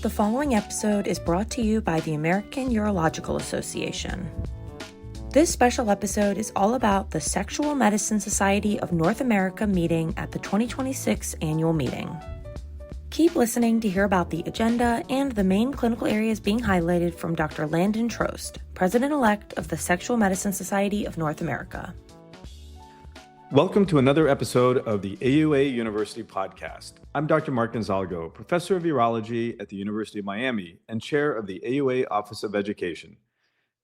The following episode is brought to you by the American Urological Association. This special episode is all about the Sexual Medicine Society of North America meeting at the 2026 annual meeting. Keep listening to hear about the agenda and the main clinical areas being highlighted from Dr. Landon Trost, President-elect of the Sexual Medicine Society of North America. Welcome to another episode of the AUA University podcast. I'm Dr. Mark Gonzalgo, Professor of Urology at the University of Miami and Chair of the AUA Office of Education.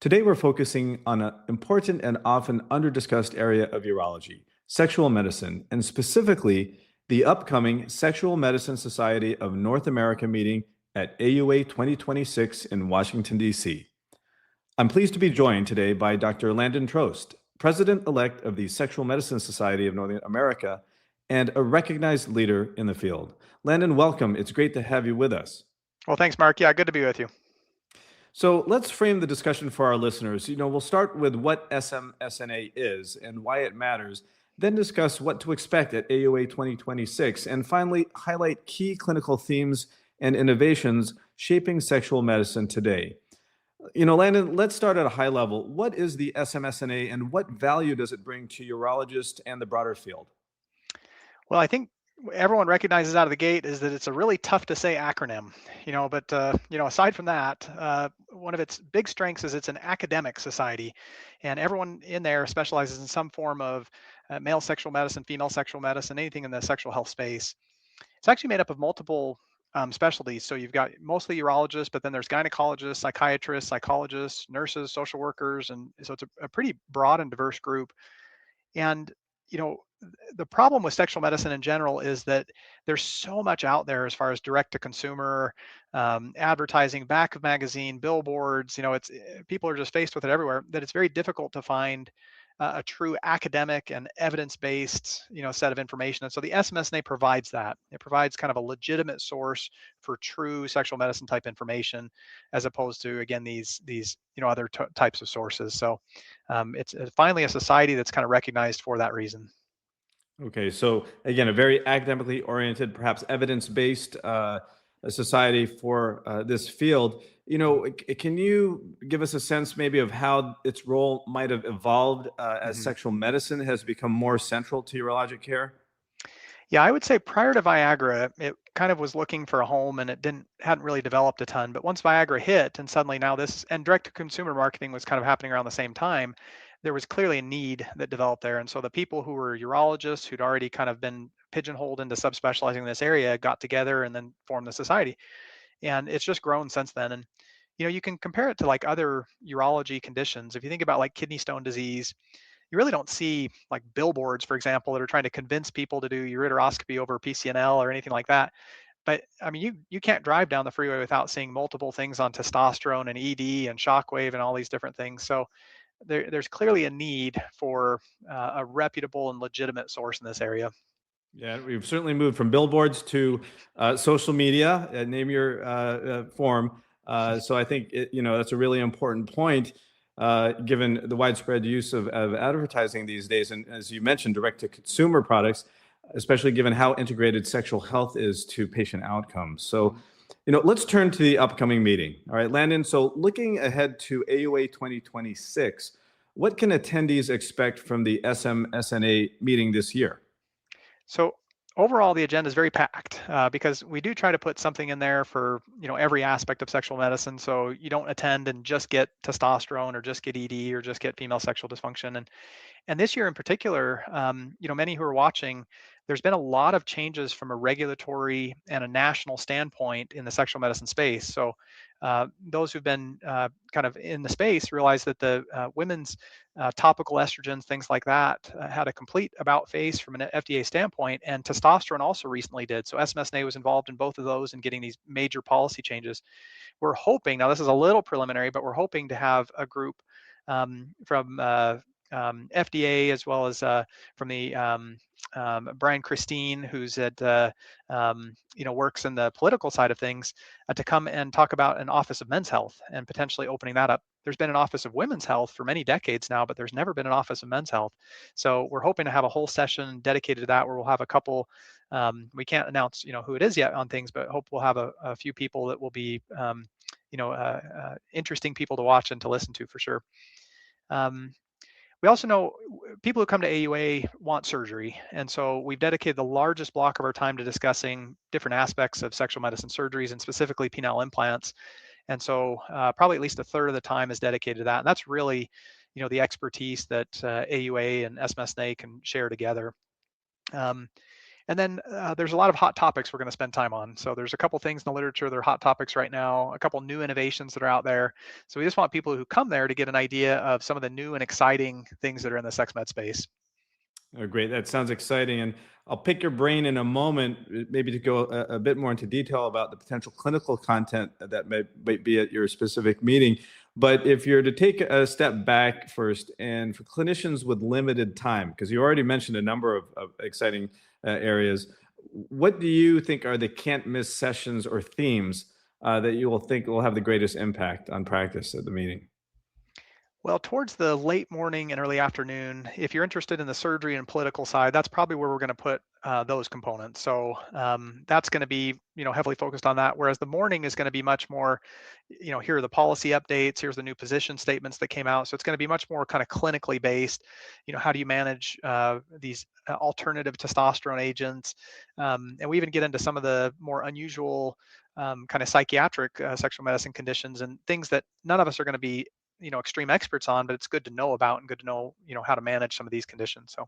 Today we're focusing on an important and often under-discussed area of urology, sexual medicine, and specifically the upcoming Sexual Medicine Society of North America meeting at AUA 2026 in Washington, D.C. I'm pleased to be joined today by Dr. Landon Trost, President-elect of the Sexual Medicine Society of North America and a recognized leader in the field. Landon, welcome. It's great to have you with us. Well, thanks, Mark. Yeah, good to be with you. So let's frame the discussion for our listeners. We'll start with what SMSNA is and why it matters, then discuss what to expect at AUA 2026, and finally highlight key clinical themes and innovations shaping sexual medicine today. Landon, let's start at a high level. What is the SMSNA and what value does it bring to urologists and the broader field? Well, I think everyone recognizes out of the gate is that it's a really tough to say acronym, but aside from that, one of its big strengths is it's an academic society, and everyone in there specializes in some form of male sexual medicine, female sexual medicine, anything in the sexual health space. It's actually made up of multiple specialties. So you've got mostly urologists, but then there's gynecologists, psychiatrists, psychologists, nurses, social workers. And so it's a pretty broad and diverse group. And, the problem with sexual medicine in general is that there's so much out there as far as direct to consumer advertising, back of magazine, billboards, people are just faced with it everywhere, that it's very difficult to find a true academic and evidence-based, set of information. And so the SMSNA provides that. It provides kind of a legitimate source for true sexual medicine type information, as opposed to, again, these other types of sources. So it's finally a society that's kind of recognized for that reason. Okay, so again, a very academically oriented, perhaps evidence-based society for this field. Can you give us a sense maybe of how its role might have evolved as sexual medicine has become more central to urologic care? Yeah, I would say prior to Viagra, it kind of was looking for a home and it hadn't really developed a ton. But once Viagra hit and suddenly now and direct to consumer marketing was kind of happening around the same time, there was clearly a need that developed there. And so the people who were urologists who'd already kind of been pigeonholed into subspecializing in this area got together and then formed the society. And it's just grown since then. And, you can compare it to like other urology conditions. If you think about like kidney stone disease, you really don't see like billboards, for example, that are trying to convince people to do ureteroscopy over PCNL or anything like that. But I mean, you can't drive down the freeway without seeing multiple things on testosterone and ED and shockwave and all these different things. So there's clearly a need for a reputable and legitimate source in this area. Yeah, we've certainly moved from billboards to social media, name your form. So I think that's a really important point, given the widespread use of advertising these days. And as you mentioned, direct-to-consumer products, especially given how integrated sexual health is to patient outcomes. So, let's turn to the upcoming meeting. All right, Landon, so looking ahead to AUA 2026, what can attendees expect from the SMSNA meeting this year? So overall, the agenda is very packed because we do try to put something in there for every aspect of sexual medicine. So you don't attend and just get testosterone or just get ED or just get female sexual dysfunction. And this year in particular, many who are watching, there's been a lot of changes from a regulatory and a national standpoint in the sexual medicine space. So those who've been kind of in the space realize that the women's topical estrogens, things like that, had a complete about face from an FDA standpoint, and testosterone also recently did. So SMSNA was involved in both of those and getting these major policy changes. We're hoping, now this is a little preliminary, but we're hoping to have a group from FDA, as well as from the Brian Christine, who's at works in the political side of things, to come and talk about an Office of Men's Health and potentially opening that up. There's been an Office of Women's Health for many decades now, but there's never been an Office of Men's Health. So we're hoping to have a whole session dedicated to that, where we'll have a couple. We can't announce, who it is yet on things, but hope we'll have a few people that will be, interesting people to watch and to listen to for sure. We also know people who come to AUA want surgery, and so we've dedicated the largest block of our time to discussing different aspects of sexual medicine surgeries, and specifically penile implants. And so probably at least a third of the time is dedicated to that. And that's really, the expertise that AUA and SMSNA can share together. And then there's a lot of hot topics we're going to spend time on. So there's a couple things in the literature that are hot topics right now, a couple new innovations that are out there. So we just want people who come there to get an idea of some of the new and exciting things that are in the sex med space. Oh, great. That sounds exciting. And I'll pick your brain in a moment, maybe to go a bit more into detail about the potential clinical content that might be at your specific meeting. But if you're to take a step back first, and for clinicians with limited time, because you already mentioned a number of exciting areas, what do you think are the can't miss sessions or themes that you will think will have the greatest impact on practice at the meeting? Well, towards the late morning and early afternoon, if you're interested in the surgery and political side, that's probably where we're going to put those components. So that's going to be, heavily focused on that. Whereas the morning is going to be much more, here are the policy updates. Here's the new position statements that came out. So it's going to be much more kind of clinically based. How do you manage these alternative testosterone agents? And we even get into some of the more unusual kind of psychiatric sexual medicine conditions and things that none of us are going to be extreme experts on, but it's good to know about and good to know, how to manage some of these conditions. So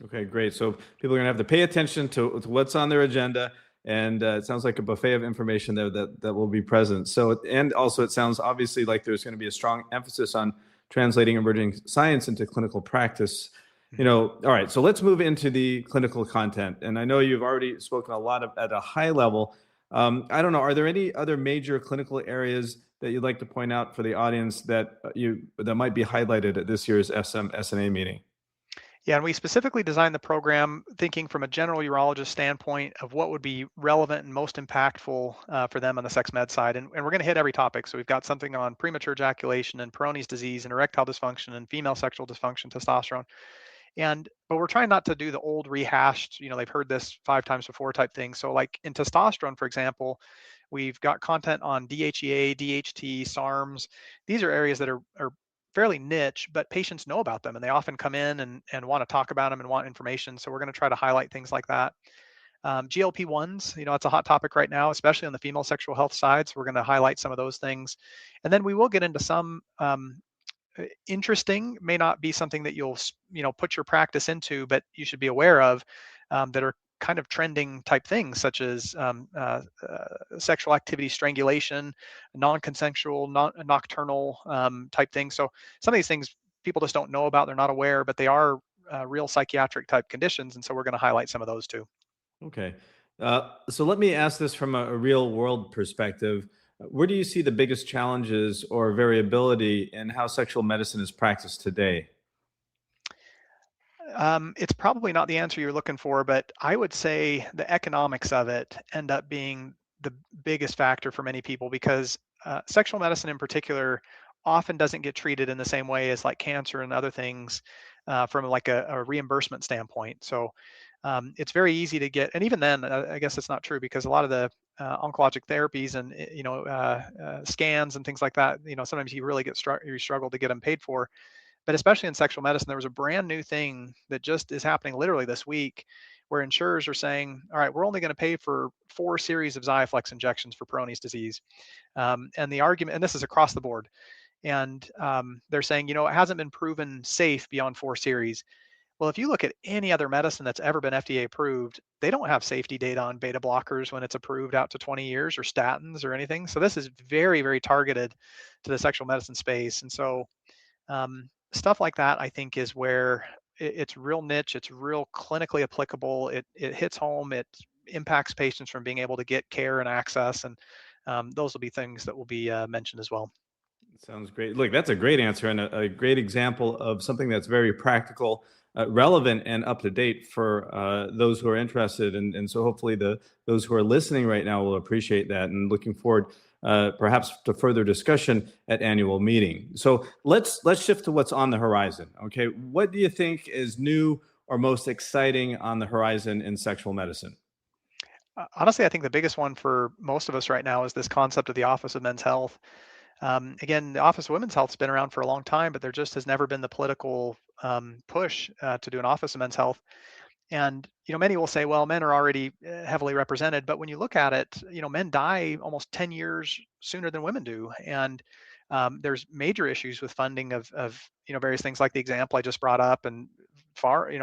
Okay, great. So people are going to have to pay attention to what's on their agenda, and it sounds like a buffet of information there that will be present. So, and also it sounds obviously like there's going to be a strong emphasis on translating emerging science into clinical practice. All right. So let's move into the clinical content. And I know you've already spoken a lot at a high level. I don't know. Are there any other major clinical areas that you'd like to point out for the audience that might be highlighted at this year's SNA meeting? Yeah, and we specifically designed the program thinking from a general urologist standpoint of what would be relevant and most impactful for them on the sex med side. And we're going to hit every topic. So we've got something on premature ejaculation and Peyronie's disease and erectile dysfunction and female sexual dysfunction, testosterone. But we're trying not to do the old rehashed, they've heard this 5 times before type thing. So like in testosterone, for example, we've got content on DHEA, DHT, SARMs. These are areas that are fairly niche, but patients know about them and they often come in and want to talk about them and want information. So we're going to try to highlight things like that. GLP-1s, it's a hot topic right now, especially on the female sexual health side. So we're going to highlight some of those things. And then we will get into some interesting, may not be something that you'll put your practice into, but you should be aware of, that are kind of trending type things, such as sexual activity strangulation, non-consensual, nocturnal type things. So some of these things people just don't know about, they're not aware, but they are real psychiatric type conditions, and so we're going to highlight some of those too. Okay. So let me ask this from a real world perspective. Where do you see the biggest challenges or variability in how sexual medicine is practiced today? It's probably not the answer you're looking for, but I would say the economics of it end up being the biggest factor for many people, because sexual medicine in particular often doesn't get treated in the same way as like cancer and other things from like a reimbursement standpoint. So it's very easy to get, and even then, I guess it's not true, because a lot of the oncologic therapies and scans and things like that, sometimes you really you struggle to get them paid for. But especially in sexual medicine, there was a brand new thing that just is happening literally this week, where insurers are saying, all right, we're only going to pay for 4 series of Xiaflex injections for Peyronie's disease. And the argument, and this is across the board, and they're saying, it hasn't been proven safe beyond 4 series. Well, if you look at any other medicine that's ever been FDA approved, they don't have safety data on beta blockers when it's approved out to 20 years, or statins or anything. So this is very, very targeted to the sexual medicine space. And so stuff like that, I think, is where it's real niche, it's real clinically applicable, it hits home, it impacts patients from being able to get care and access, and those will be things that will be mentioned as well. Sounds great. Look, that's a great answer and a great example of something that's very practical, relevant, and up to date for those who are interested. And so hopefully those who are listening right now will appreciate that and looking forward perhaps to further discussion at annual meeting. So let's shift to what's on the horizon. Okay, what do you think is new or most exciting on the horizon in sexual medicine? Honestly, I think the biggest one for most of us right now is this concept of the Office of Men's Health. Again, the Office of Women's Health has been around for a long time, but there just has never been the political push to do an Office of Men's Health. And many will say, well, men are already heavily represented, but when you look at it, men die almost 10 years sooner than women do, and there's major issues with funding of various things like the example I just brought up, and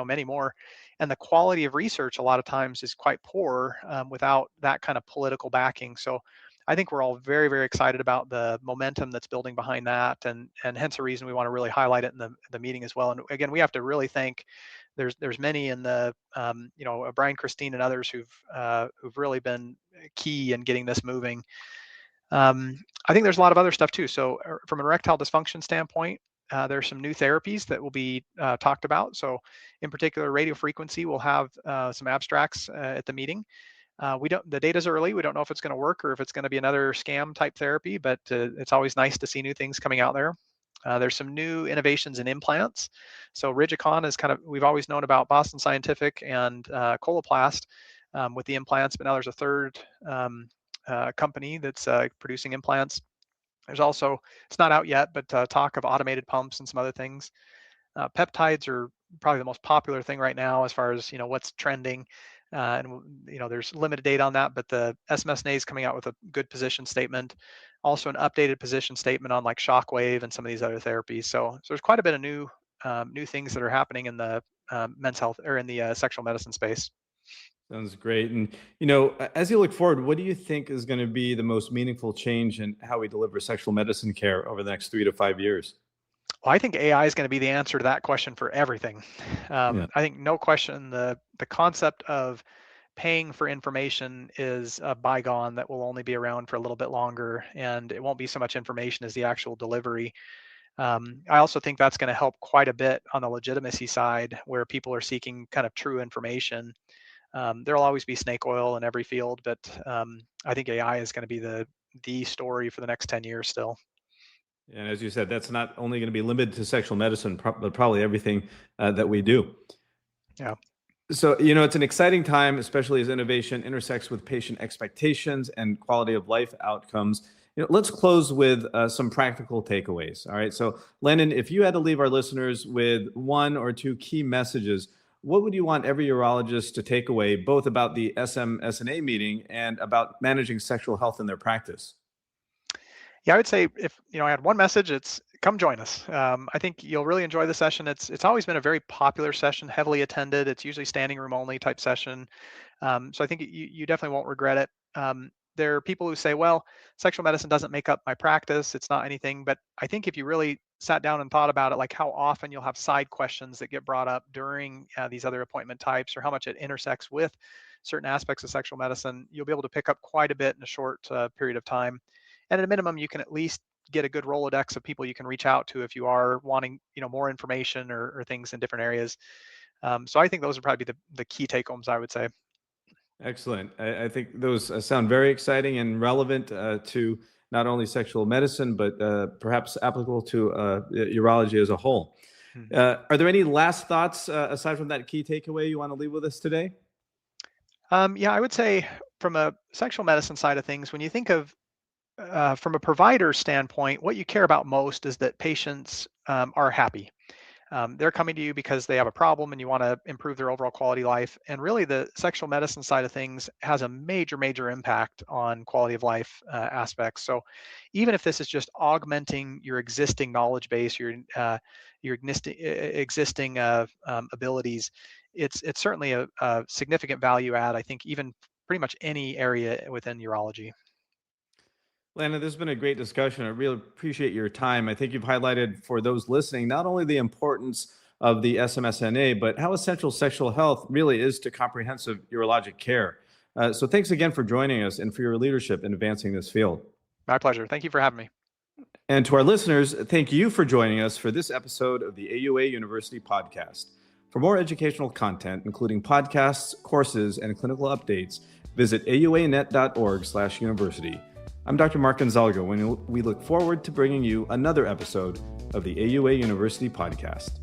many more. And the quality of research a lot of times is quite poor without that kind of political backing. So I think we're all very, very excited about the momentum that's building behind that, and hence the reason we want to really highlight it in the meeting as well. And again, we have to really thank there's many in the Brian, Christine, and others who've really been key in getting this moving. I think there's a lot of other stuff too. So from an erectile dysfunction standpoint, there's some new therapies that will be talked about. So in particular, radiofrequency will have some abstracts at the meeting. The data's early. We don't know if it's going to work or if it's going to be another scam type therapy, but it's always nice to see new things coming out there. There's some new innovations in implants. So Rigicon is we've always known about Boston Scientific and Coloplast with the implants, but now there's a third company that's producing implants. There's also, it's not out yet, but talk of automated pumps and some other things. Peptides are probably the most popular thing right now as far as what's trending. And there's limited data on that, but the SMSNA is coming out with a good position statement, also an updated position statement on like shockwave and some of these other therapies. So there's quite a bit of new things that are happening in the men's health or in the sexual medicine space. Sounds great. And, as you look forward, what do you think is going to be the most meaningful change in how we deliver sexual medicine care over the next 3 to 5 years? Well, I think AI is going to be the answer to that question for everything. Yeah. I think no question the concept of paying for information is a bygone that will only be around for a little bit longer, and it won't be so much information as the actual delivery. I also think that's going to help quite a bit on the legitimacy side where people are seeking kind of true information. There'll always be snake oil in every field, but I think AI is going to be the story for the next 10 years still. And as you said, that's not only going to be limited to sexual medicine, but probably everything that we do. Yeah. So, it's an exciting time, especially as innovation intersects with patient expectations and quality of life outcomes. Let's close with some practical takeaways. All right. So, Landon, if you had to leave our listeners with one or two key messages, what would you want every urologist to take away, both about the SMSNA meeting and about managing sexual health in their practice? Yeah, I would say if I had one message, it's come join us. I think you'll really enjoy the session. It's always been a very popular session, heavily attended. It's usually standing room only type session. So I think you definitely won't regret it. There are people who say, well, sexual medicine doesn't make up my practice. It's not anything. But I think if you really sat down and thought about it, like how often you'll have side questions that get brought up during these other appointment types or how much it intersects with certain aspects of sexual medicine, you'll be able to pick up quite a bit in a short period of time. And at a minimum, you can at least get a good Rolodex of people you can reach out to if you are wanting, more information or things in different areas. So I think those would probably be the key take homes, I would say. Excellent. I think those sound very exciting and relevant to not only sexual medicine, but perhaps applicable to urology as a whole. Are there any last thoughts aside from that key takeaway you want to leave with us today? Yeah, I would say from a sexual medicine side of things, when you think of from a provider standpoint, what you care about most is that patients are happy. They're coming to you because they have a problem and you want to improve their overall quality of life. And really, the sexual medicine side of things has a major, major impact on quality of life aspects. So, even if this is just augmenting your existing knowledge base, your existing abilities, it's certainly a significant value add. I think even pretty much any area within urology. Lana, this has been a great discussion. I really appreciate your time. I think you've highlighted for those listening not only the importance of the SMSNA, but how essential sexual health really is to comprehensive urologic care. So thanks again for joining us and for your leadership in advancing this field. My pleasure. Thank you for having me. And to our listeners, thank you for joining us for this episode of the AUA University podcast. For more educational content, including podcasts, courses, and clinical updates, visit auanet.org/university. I'm Dr. Mark Gonzalgo, and we look forward to bringing you another episode of the AUA University podcast.